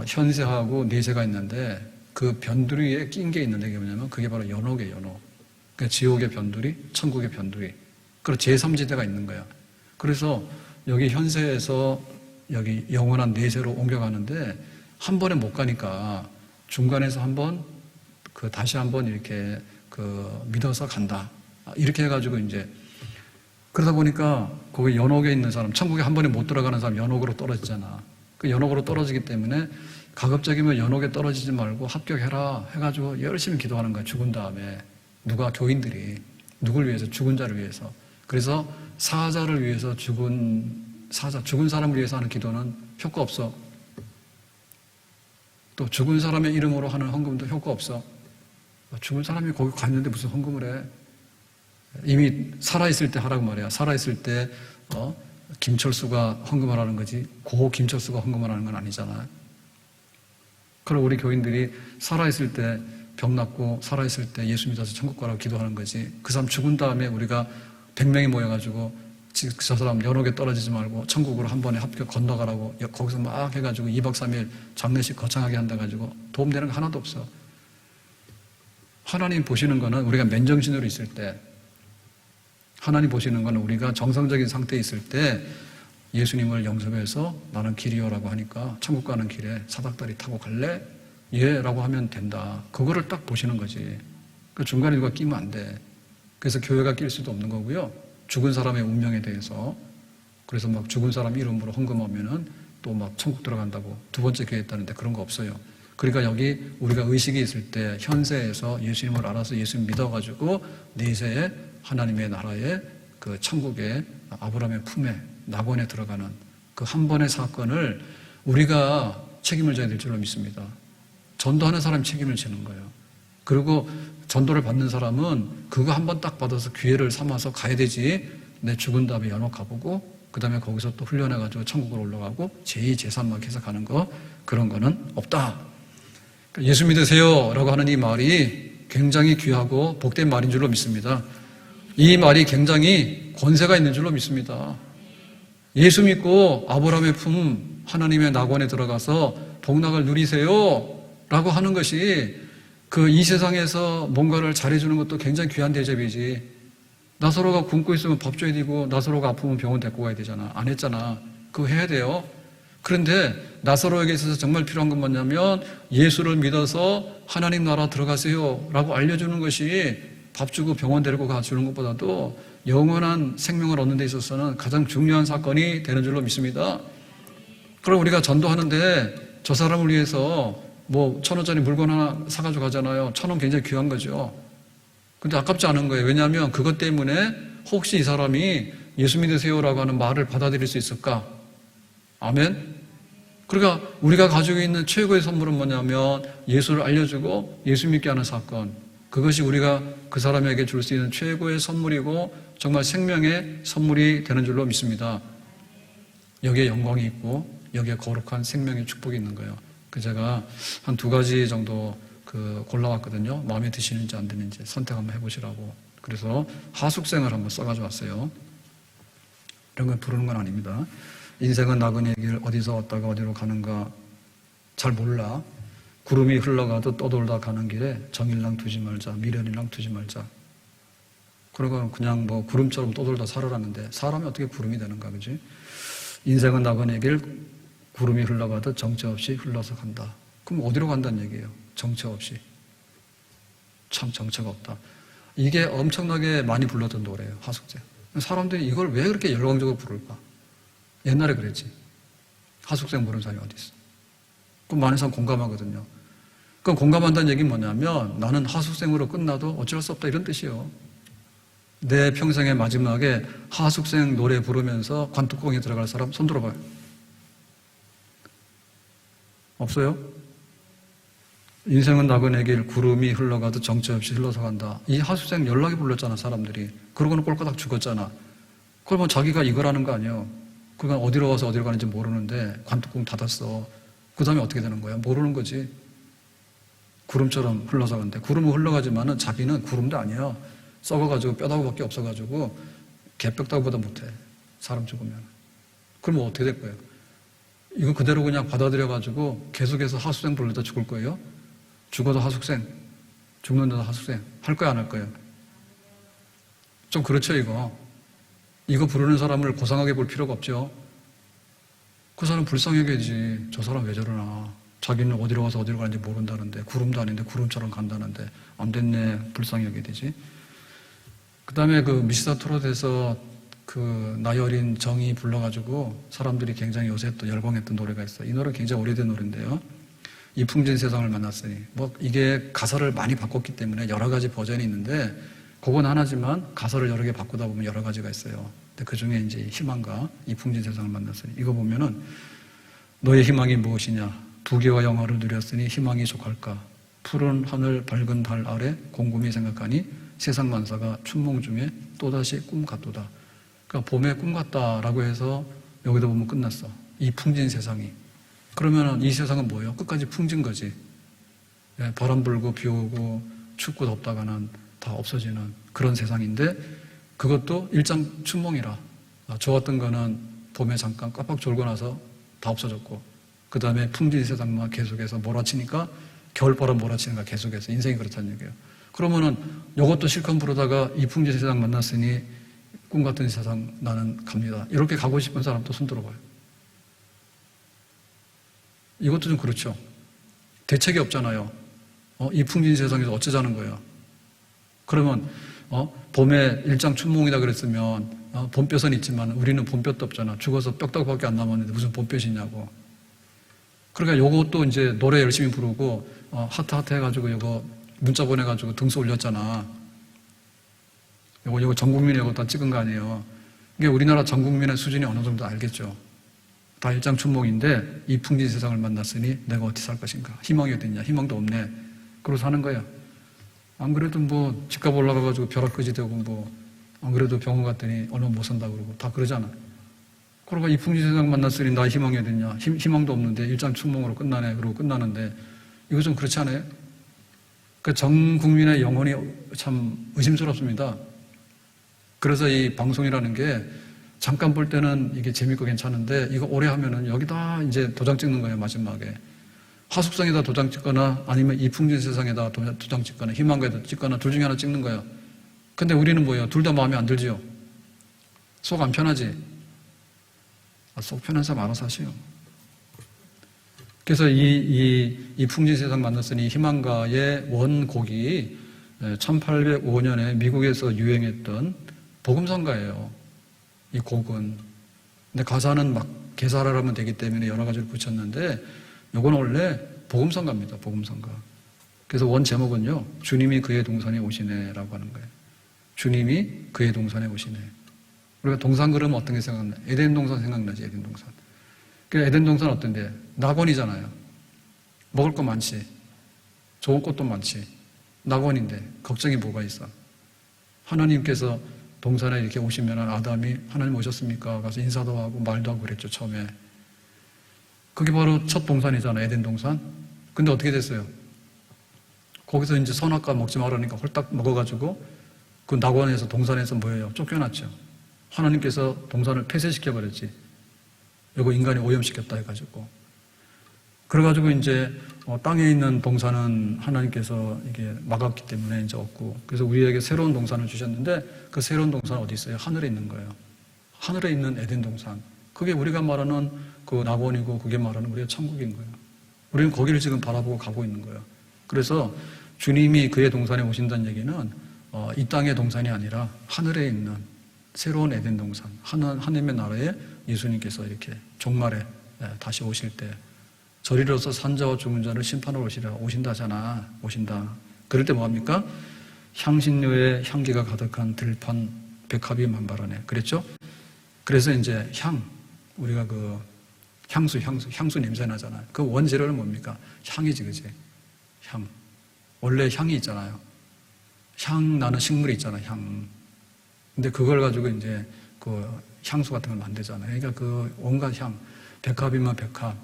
S1: 현세하고 내세가 있는데, 그 변두리에 낀 게 있는데, 그게 뭐냐면 그게 바로 연옥이에요. 연옥. 그러니까 지옥의 변두리, 천국의 변두리. 그리고 제3지대가 있는 거야. 그래서 여기 현세에서 여기 영원한 내세로 옮겨가는데 한 번에 못 가니까 중간에서 다시 한번 이렇게 믿어서 간다. 이렇게 해가지고 이제, 그러다 보니까 거기 연옥에 있는 사람, 천국에 한 번에 못 들어가는 사람 연옥으로 떨어지잖아. 그 연옥으로 떨어지기 때문에 가급적이면 연옥에 떨어지지 말고 합격해라 해가지고 열심히 기도하는 거야. 죽은 다음에. 교인들이 누굴 위해서? 죽은 자를 위해서. 그래서 사자를 위해서 죽은 사람을 위해서 하는 기도는 효과 없어. 또 죽은 사람의 이름으로 하는 헌금도 효과 없어. 죽은 사람이 거기 갔는데 무슨 헌금을 해? 이미 살아있을 때 하라고 말이야. 살아있을 때 김철수가 헌금하라는 거지, 고 김철수가 헌금하라는 건 아니잖아. 그럼 우리 교인들이 살아있을 때 병 낫고 살아있을 때 예수 믿어서 천국 가라고 기도하는 거지. 그 사람 죽은 다음에 우리가 100명이 모여가지고 저 사람 연옥에 떨어지지 말고 천국으로 한 번에 합격 건너가라고 거기서 막 해가지고 2박 3일 장례식 거창하게 한다 가지고 도움되는 거 하나도 없어. 하나님 보시는 거는 우리가 맨정신으로 있을 때, 하나님 보시는 거는 우리가 정상적인 상태에 있을 때 예수님을 영접해서 나는 길이요라고 하니까 천국 가는 길에 사닥다리 타고 갈래? 예 라고 하면 된다. 그거를 딱 보시는 거지. 그 중간에 누가 끼면 안 돼. 그래서 교회가 낄 수도 없는 거고요. 죽은 사람의 운명에 대해서, 그래서 막 죽은 사람 이름으로 헌금하면은 또 막 천국 들어간다고 두 번째 기회 했다는데 그런 거 없어요. 그러니까 여기 우리가 의식이 있을 때 현세에서 예수님을 알아서 예수님 믿어가지고 내세에 하나님의 나라에 그 천국의 아브라함의 품에 낙원에 들어가는 그 한 번의 사건을 우리가 책임을 져야 될 줄로 믿습니다. 전도하는 사람이 책임을 지는 거예요. 그리고 전도를 받는 사람은 그거 한 번 딱 받아서 기회를 삼아서 가야 되지, 내 죽은 다음에 연옥 가보고 그 다음에 거기서 또 훈련해가지고 천국으로 올라가고 제2, 제3막 해서 가는 거, 그런 거는 없다. 예수 믿으세요 라고 하는 이 말이 굉장히 귀하고 복된 말인 줄로 믿습니다. 이 말이 굉장히 권세가 있는 줄로 믿습니다. 예수 믿고 아브라함의 품, 하나님의 낙원에 들어가서 복락을 누리세요 라고 하는 것이 이 세상에서 뭔가를 잘해주는 것도 굉장히 귀한 대접이지. 나사로가 굶고 있으면 밥 줘야 되고, 나사로가 아프면 병원 데리고 가야 되잖아. 안 했잖아. 그거 해야 돼요. 그런데 나사로에게 있어서 정말 필요한 건 뭐냐면 예수를 믿어서 하나님 나라 들어가세요 라고 알려주는 것이 밥 주고 병원 데리고 가주는 것보다도 영원한 생명을 얻는 데 있어서는 가장 중요한 사건이 되는 줄로 믿습니다. 그럼 우리가 전도하는데 저 사람을 위해서 뭐 1,000원짜리 물건 하나 사가지고 가잖아요. 1,000원 굉장히 귀한 거죠. 근데 아깝지 않은 거예요. 왜냐하면 그것 때문에 혹시 이 사람이 예수 믿으세요라고 하는 말을 받아들일 수 있을까? 아멘? 그러니까 우리가 가지고 있는 최고의 선물은 뭐냐면 예수를 알려주고 예수 믿게 하는 사건. 그것이 우리가 그 사람에게 줄 수 있는 최고의 선물이고 정말 생명의 선물이 되는 줄로 믿습니다. 여기에 영광이 있고 여기에 거룩한 생명의 축복이 있는 거예요. 제가 한 2가지 정도 골라왔거든요. 마음에 드시는지 안 드는지 선택 한번 해보시라고. 그래서 하숙생을 한번 써가지고 왔어요. 이런 걸 부르는 건 아닙니다. 인생은 나그네 길 어디서 왔다가 어디로 가는가 잘 몰라. 구름이 흘러가도 떠돌다 가는 길에 정일랑 두지 말자, 미련이랑 두지 말자. 그러고 그냥 뭐 구름처럼 떠돌다 살아라는데 사람이 어떻게 구름이 되는가, 그지? 인생은 나그네 길 구름이 흘러가도 정처 없이 흘러서 간다. 그럼 어디로 간다는 얘기예요? 정처 없이. 참 정처가 없다. 이게 엄청나게 많이 불렀던 노래예요. 하숙제. 사람들이 이걸 왜 그렇게 열광적으로 부를까? 옛날에 그랬지. 하숙생 부르는 사람이 어디 있어? 그럼 많은 사람 공감하거든요. 그럼 공감한다는 얘기는 뭐냐면 나는 하숙생으로 끝나도 어쩔 수 없다 이런 뜻이에요. 내 평생의 마지막에 하숙생 노래 부르면서 관뚜껑에 들어갈 사람 손 들어봐요. 없어요? 인생은 나그네 길 구름이 흘러가도 정처 없이 흘러서 간다. 이 하숙생 연락이 불렀잖아 사람들이. 그러고는 꼴까닥 죽었잖아. 그러면 자기가 이거라는 거 아니에요. 그러니까 어디로 와서 어디로 가는지 모르는데 관뚜껑 닫았어. 그 다음에 어떻게 되는 거야? 모르는 거지. 구름처럼 흘러서 간대. 구름은 흘러가지만은 자기는 구름도 아니에요. 썩어가지고 뼈다구밖에 없어가지고 개뼈다구보다 못해. 사람 죽으면. 그러면 어떻게 될 거예요? 이거 그대로 그냥 받아들여가지고 계속해서 하숙생 부르다 죽을 거예요? 죽어도 하숙생, 죽는데도 하숙생. 할 거야, 안 할 거예요? 좀 그렇죠, 이거. 이거 부르는 사람을 고상하게 볼 필요가 없죠. 그 사람 불쌍히 여겨야지. 저 사람 왜 저러나. 자기는 어디로 가서 어디로 가는지 모른다는데, 구름도 아닌데 구름처럼 간다는데, 안 됐네. 불쌍히 여겨야 되지. 그 다음에 미스터 트롯에서 나이 어린 정이 불러가지고 사람들이 굉장히 요새 또 열광했던 노래가 있어요. 이 노래 굉장히 오래된 노래인데요. 이 풍진 세상을 만났으니. 이게 가사를 많이 바꿨기 때문에 여러 가지 버전이 있는데, 그건 하나지만 가사를 여러 개 바꾸다 보면 여러 가지가 있어요. 근데 그 중에 이제 희망과 이 풍진 세상을 만났으니. 이거 보면은 너의 희망이 무엇이냐? 부귀와 영화를 누렸으니 희망이 족할까? 푸른 하늘 밝은 달 아래 곰곰이 생각하니 세상 만사가 춘몽 중에 또다시 꿈 같도다. 그러니까 봄에 꿈 같다라고 해서 여기다 보면 끝났어. 이 풍진 세상이. 그러면 이 세상은 뭐예요? 끝까지 풍진 거지. 바람 불고 비 오고 춥고 덥다가는 다 없어지는 그런 세상인데 그것도 일장춘몽이라. 좋았던 거는 봄에 잠깐 깜빡 졸고 나서 다 없어졌고 그 다음에 풍진 세상만 계속해서 몰아치니까 겨울바람 몰아치는 거 계속해서 인생이 그렇다는 얘기예요. 그러면은 이것도 실컷 부르다가 이 풍진 세상 만났으니 꿈 같은 세상 나는 갑니다. 이렇게 가고 싶은 사람 또 손 들어봐요. 이것도 좀 그렇죠. 대책이 없잖아요. 이 풍진 세상에서 어쩌자는 거예요. 그러면 봄에 일장춘몽이다 그랬으면 봄볕은 있지만 우리는 봄볕도 없잖아. 죽어서 뼈다구밖에 안 남았는데 무슨 봄볕이 있냐고. 그러니까 요것도 이제 노래 열심히 부르고 하트 해가지고 이거 문자 보내가지고 등수 올렸잖아. 요거 전 국민이 이거 다 찍은 거 아니에요. 이게 우리나라 전 국민의 수준이 어느 정도 알겠죠. 다 일장춘몽인데 이 풍진 세상을 만났으니 내가 어떻게 살 것인가. 희망이 어디 있냐. 희망도 없네. 그러고 사는 거야. 안 그래도 집값 올라가가지고 벼락거지 되고 안 그래도 병원 갔더니 얼마 못 산다 그러고 다 그러잖아. 그러고 이 풍진 세상 만났으니 나 희망이 어딨냐. 희망도 없는데 일장춘몽으로 끝나네. 그러고 끝나는데 이거 좀 그렇지 않아요? 전 국민의 영혼이 참 의심스럽습니다. 그래서 이 방송이라는 게 잠깐 볼 때는 이게 재밌고 괜찮은데 이거 오래 하면은 여기다 이제 도장 찍는 거예요, 마지막에. 하숙성에다 도장 찍거나 아니면 이 풍진 세상에다 도장 찍거나 희망가에다 찍거나 둘 중에 하나 찍는 거예요. 근데 우리는 뭐예요? 둘 다 마음에 안 들지요? 속 안 편하지? 속 편한 사람 알아서 하시오. 그래서 이 풍진세상 만났으니 희망가의 원곡이 1805년에 미국에서 유행했던 복음성가예요. 이 곡은. 근데 가사는 막 개사를 하면 되기 때문에 여러 가지를 붙였는데 이건 원래 복음성가입니다. 복음성가. 그래서 원 제목은요. 주님이 그의 동산에 오시네라고 하는 거예요. 주님이 그의 동산에 오시네. 우리가 동산 그러면 어떤 게 생각나? 에덴 동산 생각나지, 에덴 동산. 그 에덴 동산 어떤데? 낙원이잖아요. 먹을 거 많지. 좋은 꽃도 많지. 낙원인데 걱정이 뭐가 있어? 하나님께서 동산에 이렇게 오시면 아담이 하나님 오셨습니까? 가서 인사도 하고 말도 하고 그랬죠, 처음에. 그게 바로 첫 동산이잖아, 에덴 동산. 근데 어떻게 됐어요? 거기서 이제 선악과 먹지 말라니까 홀딱 먹어가지고 그 낙원에서 동산에서 뭐예요? 쫓겨났죠. 하나님께서 동산을 폐쇄시켜버렸지. 이거 인간이 오염시켰다 해가지고. 그래가지고 이제 땅에 있는 동산은 하나님께서 이게 막았기 때문에 이제 없고. 그래서 우리에게 새로운 동산을 주셨는데 그 새로운 동산은 어디 있어요? 하늘에 있는 거예요. 하늘에 있는 에덴 동산. 그게 우리가 말하는 그 낙원이고 그게 말하는 우리의 천국인 거예요. 우리는 거기를 지금 바라보고 가고 있는 거예요. 그래서 주님이 그의 동산에 오신다는 얘기는 이 땅의 동산이 아니라 하늘에 있는 새로운 에덴 동산, 하나님의 나라에 예수님께서 이렇게 종말에 다시 오실 때 저리로서 산자와 죽은 자를 심판하러 오신다잖아. 오신다. 그럴 때 뭐합니까? 향신료의 향기가 가득한 들판 백합이 만발하네. 그랬죠? 그래서 이제 우리가 그 향수 냄새 나잖아요. 그 원재료는 뭡니까? 향이지, 그지? 향. 원래 향이 있잖아요. 향 나는 식물이 있잖아요, 향. 근데 그걸 가지고 이제 그 향수 같은 걸 만들잖아요. 그러니까 그 온갖 향, 백합이면 백합,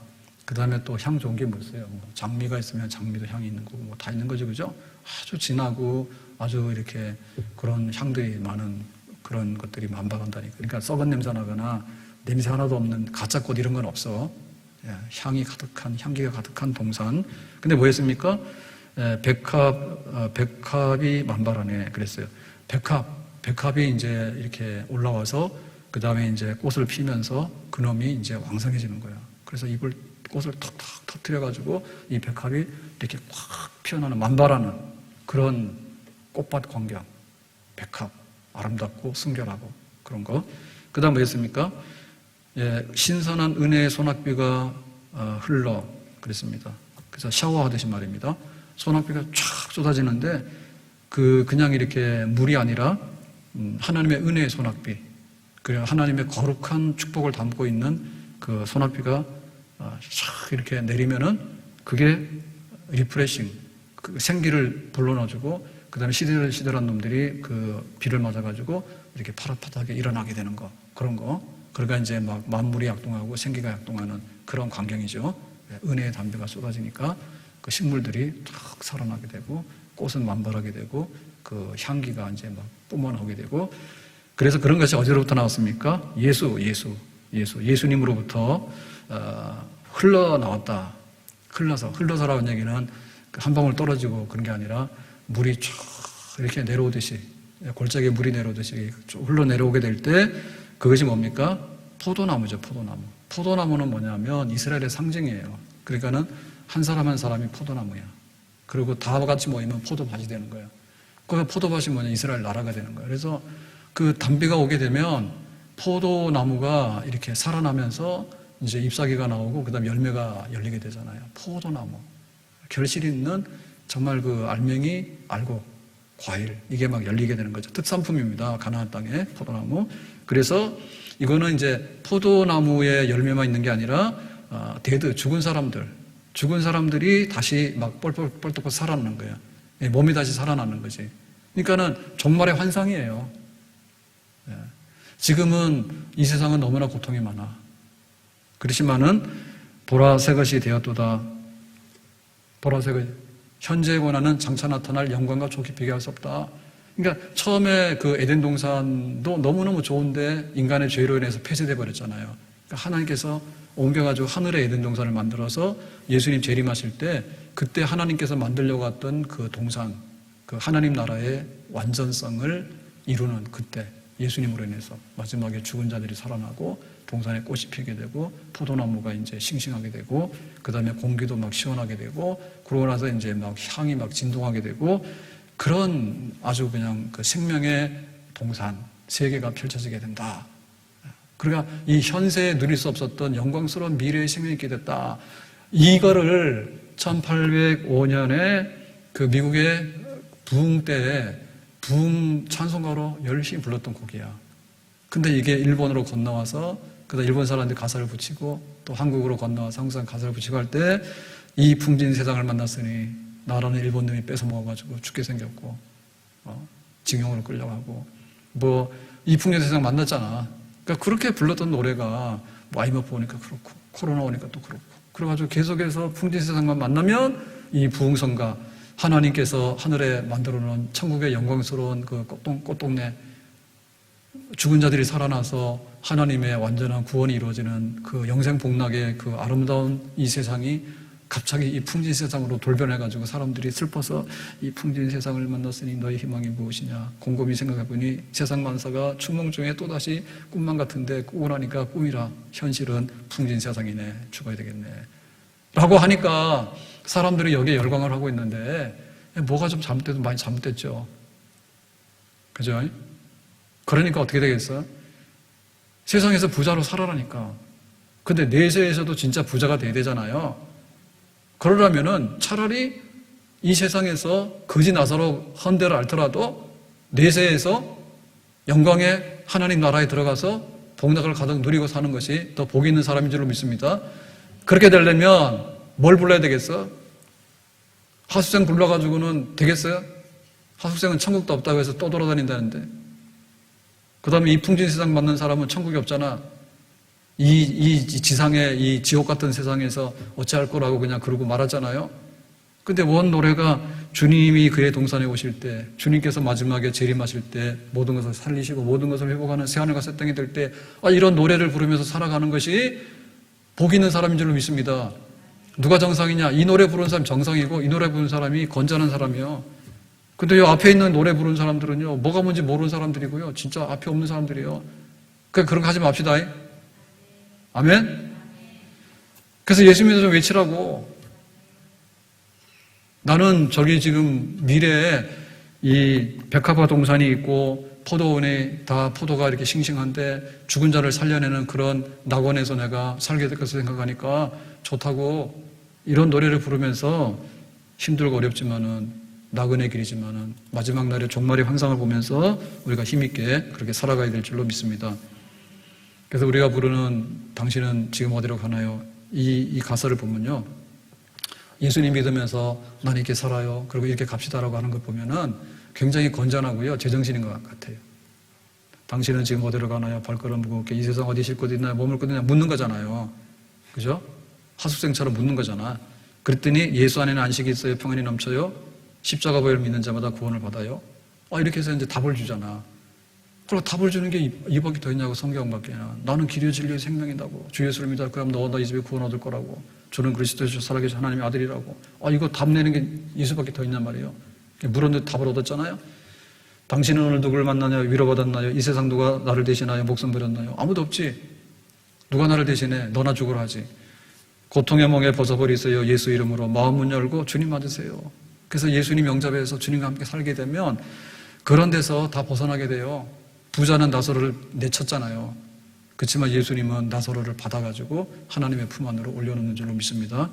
S1: 그 다음에 또 향 좋은 게 뭐 있어요? 장미가 있으면 장미도 향이 있는 거고, 뭐 다 있는 거죠, 그죠? 아주 진하고 아주 이렇게 그런 향들이 많은 그런 것들이 만발한다니까. 그러니까 썩은 냄새 나거나 냄새 하나도 없는 가짜 꽃 이런 건 없어. 향이 가득한, 향기가 가득한 동산. 근데 뭐였습니까? 백합이 만발하네. 그랬어요. 백합이 이제 이렇게 올라와서 그 다음에 이제 꽃을 피면서 그놈이 이제 왕성해지는 거예요. 그래서 이걸 꽃을 턱턱 터뜨려가지고 이 백합이 이렇게 꽉 피어나는 만발하는 그런 꽃밭 광경. 백합. 아름답고 순결하고 그런 거. 그 다음 뭐였습니까? 신선한 은혜의 소낙비가 흘러 그랬습니다. 그래서 샤워하듯이 말입니다. 소낙비가 쫙 쏟아지는데 그냥 이렇게 물이 아니라 하나님의 은혜의 소낙비, 그리고 하나님의 거룩한 축복을 담고 있는 그 소낙비가 쫙 이렇게 내리면은 그게 리프레싱, 그 생기를 불러넣어주고 그 다음에 시들시들한 놈들이 그 비를 맞아가지고 이렇게 파릇파릇하게 일어나게 되는 거, 그런 거. 그러니까 이제 막 만물이 약동하고 생기가 약동하는 그런 광경이죠. 은혜의 담배가 쏟아지니까 그 식물들이 탁 살아나게 되고 꽃은 만발하게 되고 그 향기가 이제 막 뿜어나오게 되고. 그래서 그런 것이 어디로부터 나왔습니까? 예수님으로부터 흘러나왔다. 흘러서라는 얘기는 한 방울 떨어지고 그런 게 아니라 물이 쫙 이렇게 내려오듯이, 골짜기에 물이 내려오듯이 쭉 흘러내려오게 될 때 그것이 뭡니까? 포도나무죠, 포도나무. 포도나무는 뭐냐면 이스라엘의 상징이에요. 그러니까는 한 사람 한 사람이 포도나무야. 그리고 다 같이 모이면 포도밭이 되는 거예요. 그 포도밭이 뭐냐? 이스라엘 나라가 되는 거예요. 그래서 그 단비가 오게 되면 포도나무가 이렇게 살아나면서 이제 잎사귀가 나오고 그 다음 열매가 열리게 되잖아요. 포도나무. 결실 있는 정말 그 알맹이, 알곡, 과일, 이게 막 열리게 되는 거죠. 특산품입니다. 가나안 땅에 포도나무. 그래서 이거는 이제 포도나무에 열매만 있는 게 아니라 죽은 사람들이 다시 막 뻘떡 살아나는 거예요. 몸이 다시 살아나는 거지. 그러니까는 종말의 환상이에요. 지금은 이 세상은 너무나 고통이 많아. 그렇지만은 보라 새 것이 되었도다. 보라 새 것. 현재의 고난은 장차 나타날 영광과 좋게 비교할 수 없다. 그러니까 처음에 그 에덴 동산도 너무너무 좋은데 인간의 죄로 인해서 폐쇄돼 버렸잖아요. 그러니까 하나님께서 옮겨가지고 하늘의 에덴 동산을 만들어서 예수님 재림하실 때 그때 하나님께서 만들려고 했던 그 동산, 그 하나님 나라의 완전성을 이루는 그때, 예수님으로 인해서 마지막에 죽은 자들이 살아나고 동산에 꽃이 피게 되고 포도나무가 이제 싱싱하게 되고 그 다음에 공기도 막 시원하게 되고 그러고 나서 이제 막 향이 막 진동하게 되고 그런 아주 그냥 그 생명의 동산 세계가 펼쳐지게 된다. 그러니까 이 현세에 누릴 수 없었던 영광스러운 미래의 생명이 있게 됐다. 이거를 1805년에 그 미국의 부흥 때에 부흥 찬송가로 열심히 불렀던 곡이야. 근데 이게 일본으로 건너와서 그다음 일본 사람들이 가사를 붙이고 또 한국으로 건너와서 항상 가사를 붙이고 할 때 이 풍진 세상을 만났으니 나라는 일본 놈이 뺏어 먹어가지고 죽게 생겼고 징용으로 끌려가고 뭐 이 풍진 세상 만났잖아. 그러니까 그렇게 불렀던 노래가 뭐 IMF 오니까 그렇고 코로나 오니까 또 그렇고 그래가지고 계속해서 풍진 세상만 만나면 이 부흥성가 하나님께서 하늘에 만들어 놓은 천국의 영광스러운 그 꽃동네 죽은 자들이 살아나서 하나님의 완전한 구원이 이루어지는 그 영생복락의 그 아름다운 이 세상이 갑자기 이 풍진 세상으로 돌변해가지고 사람들이 슬퍼서 이 풍진 세상을 만났으니 너희 희망이 무엇이냐 곰곰이 생각해보니 세상 만사가 추몽 중에 또다시 꿈만 같은데 꾸고 나니까 꿈이라 현실은 풍진 세상이네 죽어야 되겠네 라고 하니까 사람들이 여기에 열광을 하고 있는데 뭐가 좀 잘못돼도 많이 잘못됐죠. 그죠? 그러니까 어떻게 되겠어? 세상에서 부자로 살아라니까. 근데 내세에서도 진짜 부자가 돼야 되잖아요. 그러려면은 차라리 이 세상에서 거지 나사로 헌대를 앓더라도 내세에서 영광의 하나님 나라에 들어가서 복락을 가득 누리고 사는 것이 더 복이 있는 사람인 줄로 믿습니다. 그렇게 되려면 뭘 불러야 되겠어? 하숙생 불러가지고는 되겠어요? 하숙생은 천국도 없다고 해서 또 돌아다닌다는데 그 다음에 이 풍진 세상 맞는 사람은 천국이 없잖아. 이 지상의 이 지옥 같은 세상에서 어찌할 거라고 그냥 그러고 말하잖아요. 근데 원 노래가 주님이 그의 동산에 오실 때 주님께서 마지막에 재림하실 때 모든 것을 살리시고 모든 것을 회복하는 새하늘과 새 땅이 될 때 이런 노래를 부르면서 살아가는 것이 복 있는 사람인 줄로 믿습니다. 누가 정상이냐? 이 노래 부르는 사람이 정상이고 이 노래 부르는 사람이 건전한 사람이요. 근데 이 앞에 있는 노래 부르는 사람들은요 뭐가 뭔지 모르는 사람들이고요 진짜 앞에 없는 사람들이에요. 그러니까 그런 거 하지 맙시다. 아멘? 그래서 예수 믿어 좀 외치라고. 나는 저기 지금 미래에 이 백합화 동산이 있고 포도원에 다 포도가 이렇게 싱싱한데 죽은 자를 살려내는 그런 낙원에서 내가 살게 될 것을 생각하니까 좋다고 이런 노래를 부르면서 힘들고 어렵지만은 나그네 길이지만은 마지막 날의 종말의 환상을 보면서 우리가 힘있게 그렇게 살아가야 될 줄로 믿습니다. 그래서 우리가 부르는 당신은 지금 어디로 가나요? 이 가사를 보면요. 예수님 믿으면서 난 이렇게 살아요. 그리고 이렇게 갑시다라고 하는 걸 보면은 굉장히 건전하고요. 제정신인 것 같아요. 당신은 지금 어디로 가나요? 발걸음 무겁게 이 세상 어디 쉴 곳 있나요? 머물 곳 있나요? 묻는 거잖아요. 그죠? 하숙생처럼 묻는 거잖아. 그랬더니 예수 안에는 안식이 있어요. 평안이 넘쳐요. 십자가 보혈을 믿는 자마다 구원을 받아요. 이렇게 해서 이제 답을 주잖아. 그리고 답을 주는 게 이밖에 더 있냐고 성경밖에. 나는 길이요 진리의 생명이라고. 주 예수를 믿어. 그럼 너와 너희 집에 구원 얻을 거라고. 주는 그리스도에서 살아계신 하나님의 아들이라고. 이거 답 내는 게 예수밖에 더 있냔 말이에요. 물었는데 답을 얻었잖아요. 당신은 오늘 누구를 만나냐요? 위로받았나요? 이 세상 누가 나를 대신하여 목숨 버렸나요? 아무도 없지. 누가 나를 대신해? 너나 죽으라 하지. 고통의 멍에 벗어버리세요. 예수 이름으로 마음 문 열고 주님 맞으세요. 그래서 예수님 영접해서 주님과 함께 살게 되면 그런 데서 다 벗어나게 돼요. 부자는 나사로를 내쳤잖아요. 그렇지만 예수님은 나사로를 받아가지고 하나님의 품 안으로 올려놓는 줄로 믿습니다.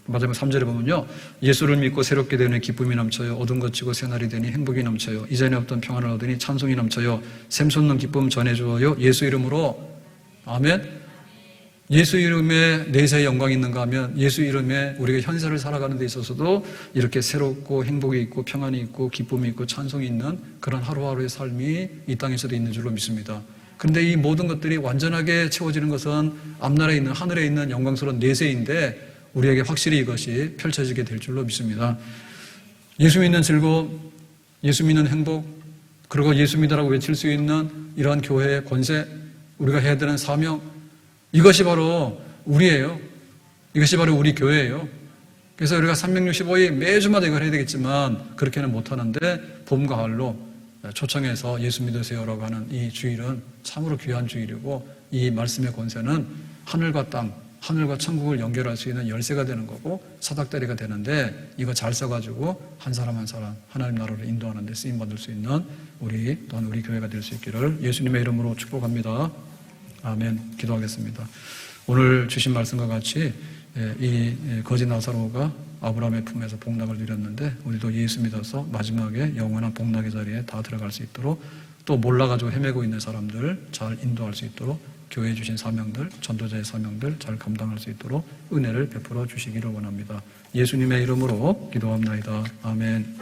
S1: 마지막 3절에 보면요. 예수를 믿고 새롭게 되는 기쁨이 넘쳐요. 어둠 거치고 새날이 되니 행복이 넘쳐요. 이전에 없던 평안을 얻으니 찬송이 넘쳐요. 샘솟는 기쁨 전해주어요. 예수 이름으로. 아멘. 예수 이름에 내세의 영광이 있는가 하면 예수 이름에 우리가 현세를 살아가는 데 있어서도 이렇게 새롭고 행복이 있고 평안이 있고 기쁨이 있고 찬송이 있는 그런 하루하루의 삶이 이 땅에서도 있는 줄로 믿습니다. 그런데 이 모든 것들이 완전하게 채워지는 것은 앞날에 있는 하늘에 있는 영광스러운 내세인데 우리에게 확실히 이것이 펼쳐지게 될 줄로 믿습니다. 예수 믿는 즐거움, 예수 믿는 행복, 그리고 예수 믿으라고 외칠 수 있는 이러한 교회의 권세, 우리가 해야 되는 사명, 이것이 바로 우리예요. 이것이 바로 우리 교회예요. 그래서 우리가 365일 매주마다 이걸 해야 되겠지만 그렇게는 못하는데 봄, 가을로 초청해서 예수 믿으세요라고 하는 이 주일은 참으로 귀한 주일이고, 이 말씀의 권세는 하늘과 땅, 하늘과 천국을 연결할 수 있는 열쇠가 되는 거고 사닥다리가 되는데, 이거 잘 써가지고 한 사람 한 사람 하나님 나라를 인도하는 데 쓰임받을 수 있는 우리 또한 우리 교회가 될 수 있기를 예수님의 이름으로 축복합니다. 아멘. 기도하겠습니다. 오늘 주신 말씀과 같이 이 거지 나사로가 아브라함의 품에서 복락을 누렸는데, 우리도 예수 믿어서 마지막에 영원한 복락의 자리에 다 들어갈 수 있도록, 또 몰라가지고 헤매고 있는 사람들 잘 인도할 수 있도록, 교회에 주신 사명들, 전도자의 사명들 잘 감당할 수 있도록 은혜를 베풀어 주시기를 원합니다. 예수님의 이름으로 기도합나이다. 아멘.